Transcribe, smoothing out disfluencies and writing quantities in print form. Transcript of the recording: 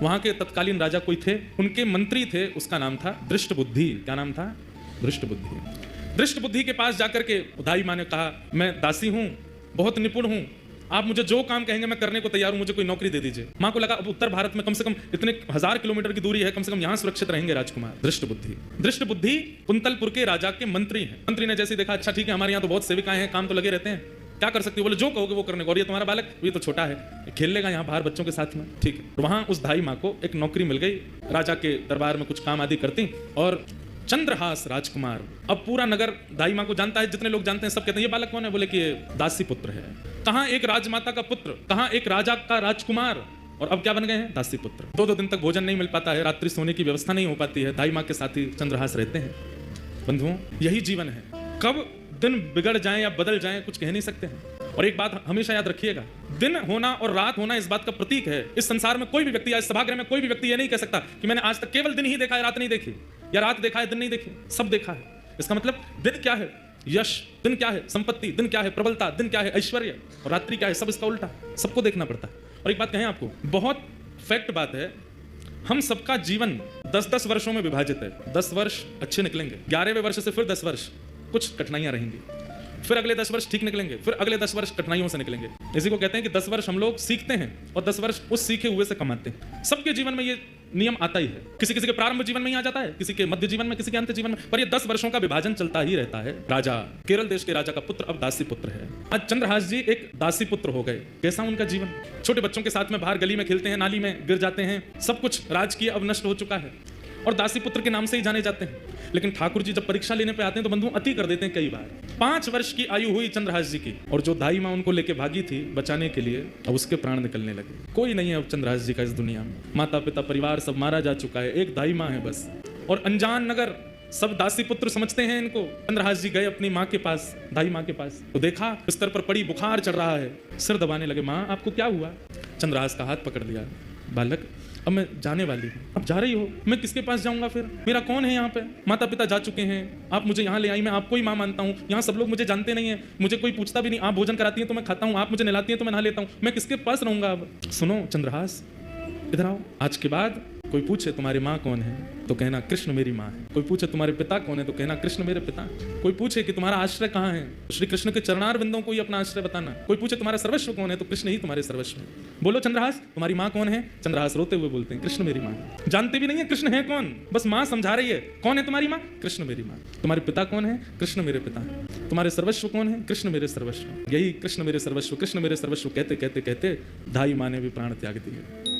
वहां के तत्कालीन राजा कोई थे, उनके मंत्री थे, उसका नाम था दृष्टबुद्धि। क्या नाम था? दृष्टबुद्धि। दृष्टबुद्धि के पास जाकर के दाई माँ ने कहा, मैं दासी हूं, बहुत निपुण हूं, आप मुझे जो काम कहेंगे मैं करने को तैयार हूं, मुझे कोई नौकरी दे दीजिए। माँ को लगा अब उत्तर भारत में कम से कम इतने 1000 किलोमीटर की दूरी है, कम से कम यहाँ सुरक्षित रहेंगे राजकुमार। दृष्टबुद्धि कुंतलपुर के राजा के मंत्री हैं। मंत्री ने जैसे देखा, अच्छा ठीक है, हमारे यहाँ तो बहुत सेविकाएं हैं, काम तो लगे रहते हैं, क्या कर सकती हो? बोले जो कहोगे वो करने को। और ये तुम्हारा बालक, ये तो छोटा है, खेल लेगा यहाँ बाहर बच्चों के साथ में, ठीक है। तो वहां उस धाई माँ को एक नौकरी मिल गई, राजा के दरबार में कुछ काम आदि करती। और चंद्रहास राजकुमार, अब पूरा नगर दाई माँ को जानता है, जितने लोग जानते हैं सब कहते हैं ये बालक कौन है? बोले कि ये दासी पुत्र है। कहाँ एक राजमाता का पुत्र, कहाँ एक राजा का राजकुमार, और अब क्या बन गए हैं? दासी पुत्र। 2-2 दिन तक भोजन नहीं मिल पाता है, रात्रि सोने की व्यवस्था नहीं हो पाती है, दाई माँ के साथ ही चंद्रहास रहते हैं। बंधुओं, यही जीवन है, कब दिन बिगड़ जाए या बदल जाए कुछ कह नहीं सकते हैं। और एक बात हमेशा याद रखिएगा, दिन होना और रात होना इस बात का प्रतीक है। इस संसार में कोई भी व्यक्ति, इस सभागृह में कोई भी व्यक्ति ये नहीं कह सकता कि मैंने आज तक केवल दिन ही देखा है, रात नहीं देखी, या रात देखा है दिन नहीं देखी, सब देखा है। इसका मतलब दिन क्या है? यश। दिन क्या है? संपत्ति। दिन क्या है? प्रबलता। दिन क्या है? ऐश्वर्य। और रात्रि क्या है? सब इसका उल्टा, सबको देखना पड़ता है। और एक बात कहें आपको, बहुत फैक्ट बात है, हम सबका जीवन 10-10 वर्षों में विभाजित है। 10 वर्ष अच्छे निकलेंगे, 11वें वर्ष से फिर 10 वर्ष कुछ कठिनाइयां रहेंगी, फिर अगले 10 वर्ष ठीक निकलेंगे, फिर अगले 10 वर्ष कठिनाइयों से निकलेंगे। इसी को कहते हैं कि 10 वर्ष हम लोग सीखते हैं और 10 वर्ष उस सीखे हुए से कमाते हैं। सबके जीवन में ये नियम आता ही है, किसी किसी के प्रारंभ जीवन में ही आ जाता है, किसी के मध्य जीवन में, किसी के अंत जीवन में, पर ये 10 वर्षों का विभाजन चलता ही रहता है। राजा, केरल देश के राजा का पुत्र अब दासी पुत्र है। आज चंद्रहास जी एक दासी पुत्र हो गए। कैसा उनका जीवन? छोटे बच्चों के साथ में बाहर गली में खेलते हैं, नाली में गिर जाते हैं, सब कुछ राजकीय अब नष्ट हो चुका है और दासी पुत्र के नाम से ही जाने जाते हैं। लेकिन ठाकुर जी जब परीक्षा लेने पे आते हैं तो बंधु अति कर देते हैं कई बार। 5 वर्ष की आयु हुई चंद्रहास जी की, और जो दाई माँ उनको लेके भागी थी बचाने के लिए, अब उसके प्राण निकलने लगे। कोई नहीं है अब चंद्रहास जी का इस दुनिया में, माता पिता परिवार सब मारा जा चुका है, एक दाई माँ है बस। और अनजान नगर सब दासी पुत्र समझते हैं इनको। चंद्रहास जी गए अपनी माँ के पास, दाई माँ के पास, तो देखा बिस्तर पर पड़ी, बुखार चढ़ रहा है, सिर दबाने लगे। माँ आपको क्या हुआ? चंद्रहास का हाथ पकड़ लिया, बालक अब मैं जाने वाली हूँ। अब जा रही हो? मैं किसके पास जाऊंगा फिर? मेरा कौन है यहाँ पे? माता पिता जा चुके हैं, आप मुझे यहाँ ले आई, मैं आपको ही माँ मानता हूँ। यहाँ सब लोग मुझे जानते नहीं है, मुझे कोई पूछता भी नहीं। आप भोजन कराती हैं तो मैं खाता हूँ, आप मुझे नहलाती हैं तो मैं नहा लेता हूँ, मैं किसके पास रहूंगा अब? सुनो चंद्रहास, इधर आओ। आज के बाद कोई पूछे तुम्हारी माँ कौन है तो कहना कृष्ण मेरी माँ है। कोई पूछे तुम्हारे पिता कौन है तो कहना कृष्ण मेरे पिता। कोई पूछे कि तुम्हारा आश्रय कहाँ है, श्री कृष्ण के चरणार बिंदों को ही अपना आश्रय बताना। कोई पूछे तुम्हारा सर्वस्व कौन है तो कृष्ण ही तुम्हारे सर्वस्व है। बोलो चंद्रहास, तुम्हारी माँ कौन है? चंद्रहास रोते हुए बोलते हैं कृष्ण मेरी माँ है। जानते भी नहीं है कृष्ण है कौन, बस माँ समझा रही है। कौन है तुम्हारी माँ? कृष्ण मेरी माँ। तुम्हारे पिता कौन है? कृष्ण मेरे पिता। तुम्हारे सर्वस्व कौन है? कृष्ण मेरे सर्वस्व। यही कृष्ण मेरे सर्वस्व, कृष्ण मेरे सर्वस्व कहते कहते कहते दाई माँ ने भी प्राण त्याग दिए।